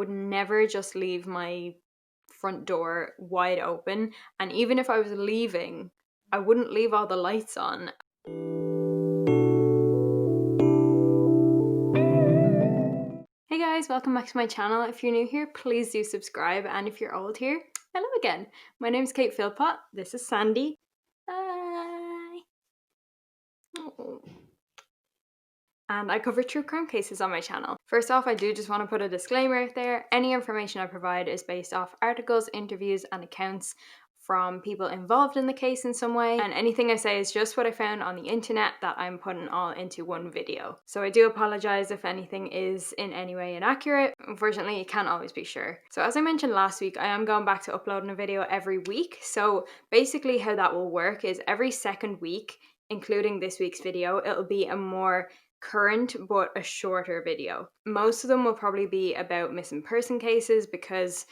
would never just leave my front door wide open. And even if I was leaving, I wouldn't leave all the lights on. Hey guys, welcome back to my channel. If you're new here, please do subscribe. And if you're old here, hello again. My name is Kate Philpott. This is Sandy. Hi. Oh. And I cover true crime cases on my channel. First off, I do just want to put a disclaimer out there. Any information I provide is based off articles, interviews, and accounts from people involved in the case in some way, and anything I say is just what I found on the internet that I'm putting all into one video. So I do apologize if anything is in any way inaccurate. Unfortunately, you can't always be sure. So as I mentioned last week, I am going back to uploading a video every week. So basically how that will work is every second week, including this week's video, it'll be a more current but a shorter video. Most of them will probably be about missing person cases because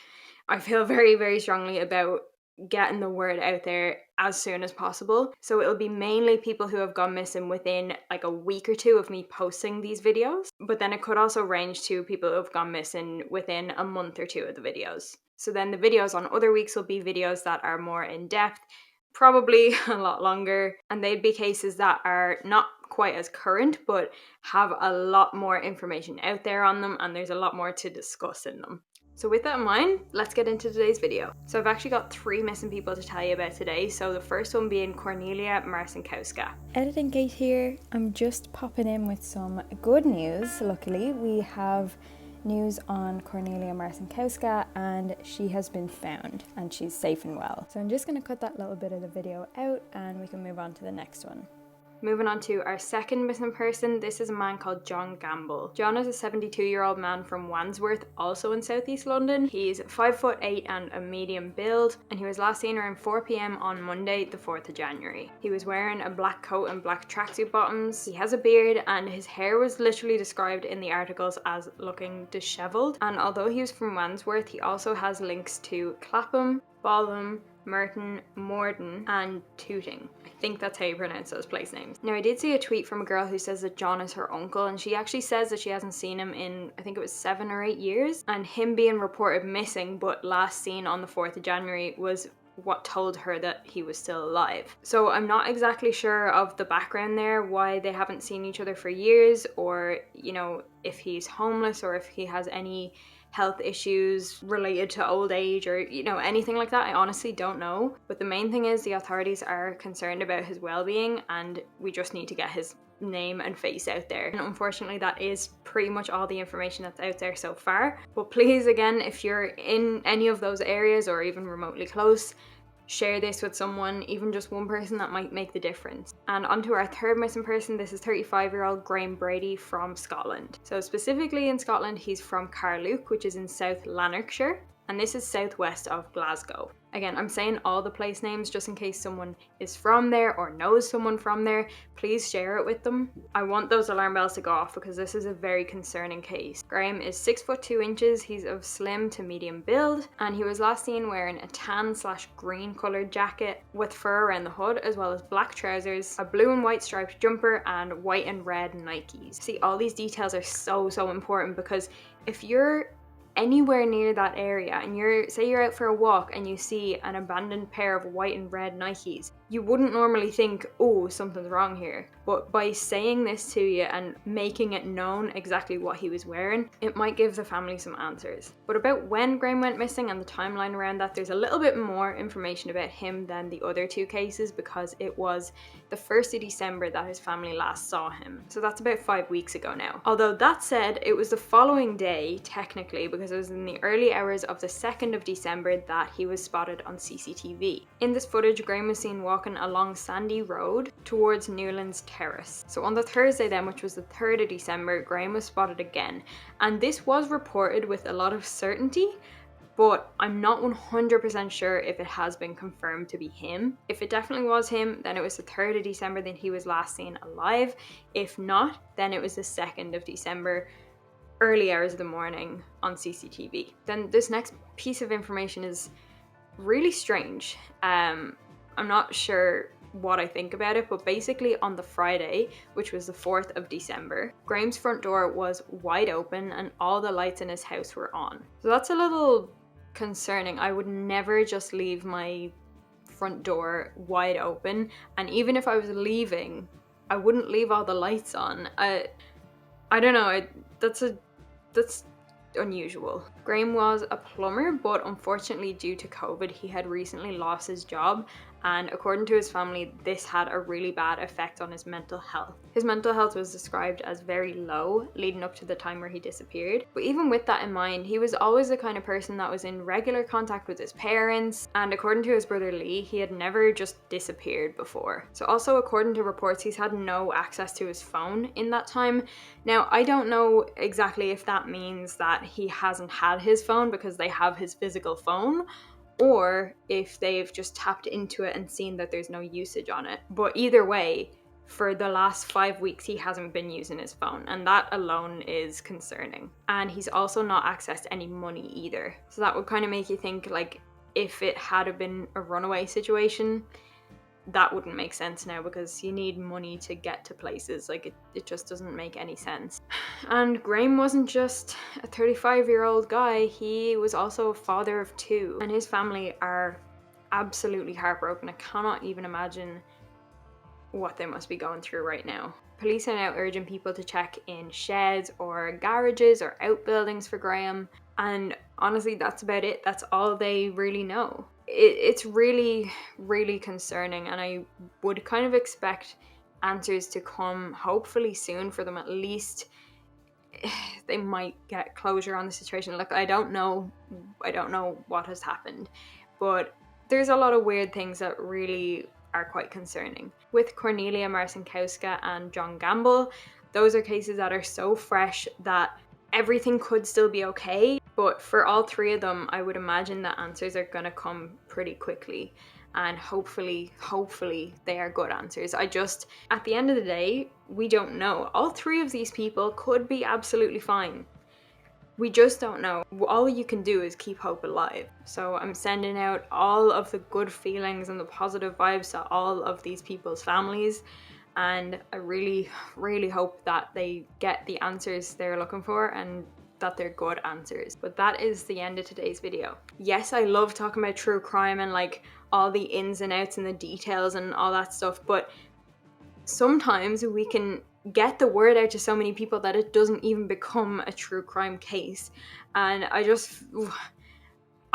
I feel very, very strongly about getting the word out there as soon as possible. So it'll be mainly people who have gone missing within like a week or two of me posting these videos, but then it could also range to people who have gone missing within a month or two of the videos. So then the videos on other weeks will be videos that are more in depth, probably a lot longer, and they'd be cases that are not quite as current but have a lot more information out there on them, and there's a lot more to discuss in them. So with that in mind, let's get into today's video. So I've actually got 3 missing people to tell you about today. So the first one being Cornelia Marcinkowska. Editing Gate here. I'm just popping in with some good news. Luckily, we have news on Cornelia Marcinkowska, and she has been found and she's safe and well. So I'm just going to cut that little bit of the video out and we can move on to the next one. Moving on to our second missing person, this is a man called John Gamble. John is a 72-year-old man from Wandsworth, also in southeast London. He's 5'8" and a medium build, and he was last seen around 4 p.m. on Monday, the 4th of January. He was wearing a black coat and black tracksuit bottoms. He has a beard, and his hair was literally described in the articles as looking disheveled. And although he was from Wandsworth, he also has links to Clapham, Balham, Merton, Morden, and Tooting. I think that's how you pronounce those place names. Now, I did see a tweet from a girl who says that John is her uncle, and she actually says that she hasn't seen him in, I think it was 7 or 8 years, and him being reported missing but last seen on the 4th of January was what told her that he was still alive. So I'm not exactly sure of the background there, why they haven't seen each other for years, or, you know, if he's homeless or if he has any health issues related to old age or, you know, anything like that. I honestly don't know. But the main thing is the authorities are concerned about his well-being, and we just need to get his name and face out there. And unfortunately, that is pretty much all the information that's out there so far. But please, again, if you're in any of those areas or even remotely close, share this with someone, even just one person, that might make the difference. And onto our third missing person, this is 35-year-old Graeme Brady from Scotland. So specifically in Scotland, he's from Carluke, which is in South Lanarkshire, and this is southwest of Glasgow. Again, I'm saying all the place names just in case someone is from there or knows someone from there. Please share it with them. I want those alarm bells to go off because this is a very concerning case. Graeme is 6'2". He's of slim to medium build, and he was last seen wearing a tan/green coloured jacket with fur around the hood, as well as black trousers, a blue and white striped jumper, and white and red Nikes. See, all these details are so important, because if you're anywhere near that area and say you're out for a walk and you see an abandoned pair of white and red Nikes, you wouldn't normally think, oh, something's wrong here. But by saying this to you and making it known exactly what he was wearing, it might give the family some answers. But about when Graeme went missing and the timeline around that, there's a little bit more information about him than the other 2 cases, because it was the 1st of December that his family last saw him. So that's about 5 weeks ago now. Although that said, it was the following day, technically, because it was in the early hours of the 2nd of December that he was spotted on CCTV. In this footage, Graeme was seen walking along Sandy Road towards Newlands Terrace. So on the Thursday then, which was the 3rd of December, Graeme was spotted again. And this was reported with a lot of certainty, but I'm not 100% sure if it has been confirmed to be him. If it definitely was him, then it was the 3rd of December that he was last seen alive. If not, then it was the 2nd of December, early hours of the morning on CCTV. Then this next piece of information is really strange. I'm not sure what I think about it, but basically on the Friday, which was the 4th of December, Graeme's front door was wide open and all the lights in his house were on. So that's a little concerning. I would never just leave my front door wide open, and even if I was leaving, I wouldn't leave all the lights on. I don't know, that's unusual. Graeme was a plumber, but unfortunately due to COVID, he had recently lost his job, and according to his family, this had a really bad effect on his mental health. His mental health was described as very low leading up to the time where he disappeared. But even with that in mind, he was always the kind of person that was in regular contact with his parents, and according to his brother Lee, he had never just disappeared before. So also according to reports, he's had no access to his phone in that time. Now, I don't know exactly if that means that he hasn't had his phone because they have his physical phone, or if they've just tapped into it and seen that there's no usage on it. But either way, for the last 5 weeks, he hasn't been using his phone, and that alone is concerning. And he's also not accessed any money either. So that would kind of make you think, like, if it had been a runaway situation, that wouldn't make sense now because you need money to get to places. Like, it just doesn't make any sense. And Graeme wasn't just a 35-year-old guy, he was also a father of 2, and his family are absolutely heartbroken. I cannot even imagine what they must be going through right now. Police are now urging people to check in sheds or garages or outbuildings for Graeme, and honestly, that's about it. That's all they really know. It's really, really concerning, and I would kind of expect answers to come hopefully soon for them. At least they might get closure on the situation. Like, I don't know what has happened, but there's a lot of weird things that really are quite concerning. With Cornelia Marcinkowska and John Gamble, those are cases that are so fresh that everything could still be okay, but for all 3 of them, I would imagine that answers are gonna come pretty quickly, and hopefully they are good answers. At the end of the day, we don't know. All 3 of these people could be absolutely fine. We just don't know. All you can do is keep hope alive. So I'm sending out all of the good feelings and the positive vibes to all of these people's families, and I really, really hope that they get the answers they're looking for and that they're good answers. But that is the end of today's video. Yes, I love talking about true crime and like all the ins and outs and the details and all that stuff, but sometimes we can get the word out to so many people that it doesn't even become a true crime case. And I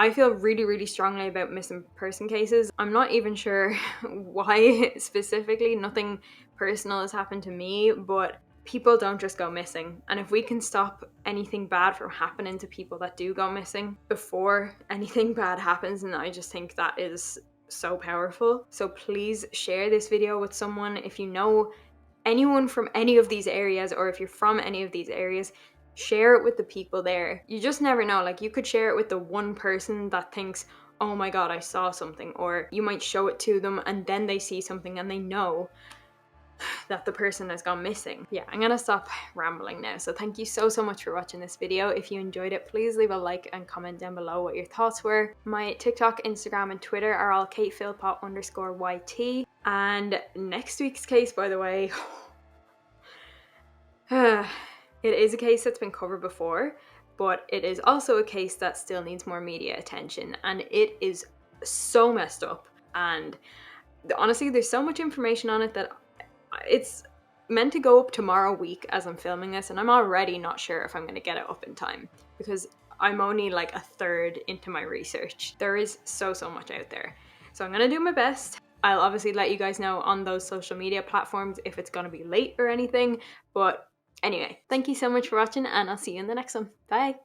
feel really, really strongly about missing person cases. I'm not even sure why specifically. Nothing personal has happened to me, but people don't just go missing. And if we can stop anything bad from happening to people that do go missing before anything bad happens, and I just think that is so powerful. So please share this video with someone. If you know anyone from any of these areas, or if you're from any of these areas, share it with the people there. You just never know. Like, you could share it with the one person that thinks, oh my god, I saw something, or you might show it to them and then they see something and they know that the person has gone missing. Yeah, I'm gonna stop rambling now. So thank you so much for watching this video. If you enjoyed it, please leave a like and comment down below what your thoughts were. My TikTok, Instagram and Twitter are all katephilpott_YT. And next week's case, by the way, it is a case that's been covered before, but it is also a case that still needs more media attention, and it is so messed up. And honestly, there's so much information on it that it's meant to go up tomorrow week as I'm filming this, and I'm already not sure if I'm going to get it up in time because I'm only like a third into my research. There is so much out there. So I'm going to do my best. I'll obviously let you guys know on those social media platforms if it's going to be late or anything. But anyway, thank you so much for watching, and I'll see you in the next one. Bye!